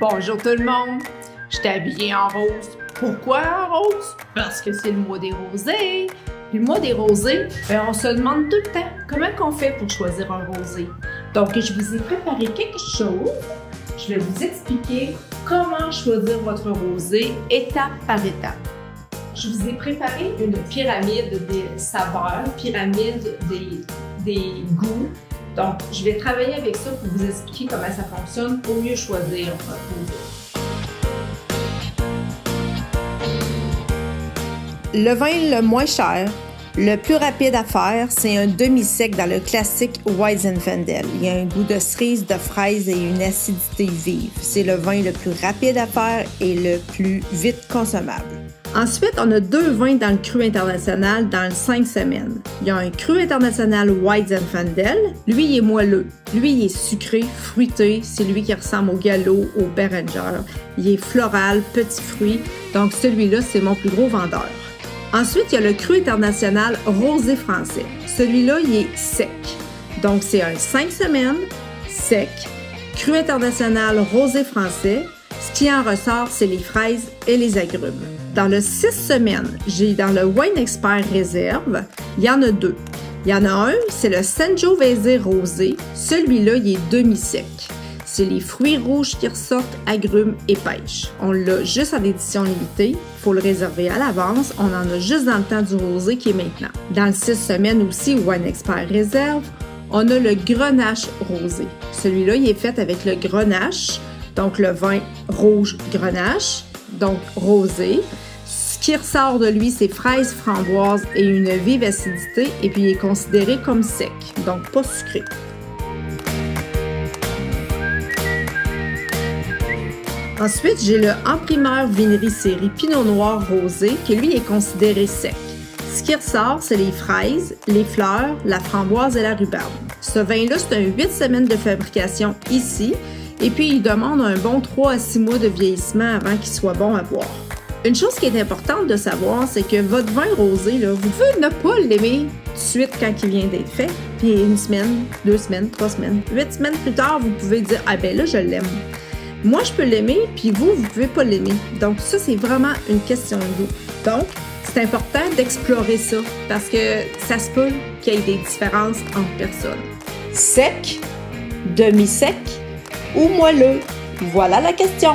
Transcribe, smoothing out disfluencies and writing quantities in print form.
Bonjour tout le monde! Je suis habillée en rose. Pourquoi en rose? Parce que c'est le mois des rosés. Puis le mois des rosés, on se demande tout le temps comment on fait pour choisir un rosé. Donc, je vous ai préparé quelque chose. Je vais vous expliquer comment choisir votre rosé étape par étape. Je vous ai préparé une pyramide des saveurs, pyramide des goûts. Donc, je vais travailler avec ça pour vous expliquer comment ça fonctionne pour mieux choisir votre rosé. Le vin le moins cher, le plus rapide à faire, c'est un demi-sec dans le classique Weizenfendel. Il y a un goût de cerise, de fraise et une acidité vive. C'est le vin le plus rapide à faire et le plus vite consommable. Ensuite, on a deux vins dans le cru international dans le 5 semaines. Il y a un cru international Weizenfendel. Lui, il est moelleux. Lui, il est sucré, fruité. C'est lui qui ressemble au Gallo, au Beringer. Il est floral, petits fruits. Donc, celui-là, c'est mon plus gros vendeur. Ensuite, il y a le cru international rosé français. Celui-là, il est sec. Donc, c'est un 5 semaines, sec, cru international rosé français. Ce qui en ressort, c'est les fraises et les agrumes. Dans le 6 semaines, j'ai dans le Wine Expert Réserve, il y en a deux. Il y en a un, c'est le Sangiovese rosé. Celui-là, il est demi-sec. C'est les fruits rouges qui ressortent, agrumes et pêche. On l'a juste en édition limitée. Il faut le réserver à l'avance. On en a juste dans le temps du rosé qui est maintenant. Dans le 6 semaines aussi, Wine Expert Réserve, on a le Grenache rosé. Celui-là, il est fait avec le Grenache, donc le vin rouge Grenache, donc rosé. Ce qui ressort de lui, c'est fraises, framboises et une vive acidité, et puis il est considéré comme sec, donc pas sucré. Ensuite, j'ai le En Primeur Vinerie Série Pinot Noir Rosé, qui lui est considéré sec. Ce qui ressort, c'est les fraises, les fleurs, la framboise et la rhubarbe. Ce vin-là, c'est un 8 semaines de fabrication ici, et puis il demande un bon 3 à 6 mois de vieillissement avant qu'il soit bon à boire. Une chose qui est importante de savoir, c'est que votre vin rosé, là, vous pouvez ne pas l'aimer tout de suite quand il vient d'être fait, puis une semaine, 2 semaines, 3 semaines, 8 semaines plus tard, vous pouvez dire « Ah ben là, je l'aime ». Moi, je peux l'aimer, puis vous pouvez pas l'aimer. Donc ça, c'est vraiment une question de goût. Donc, c'est important d'explorer ça, parce que ça se peut qu'il y ait des différences entre personnes. Sec, demi-sec ou moelleux? Voilà la question.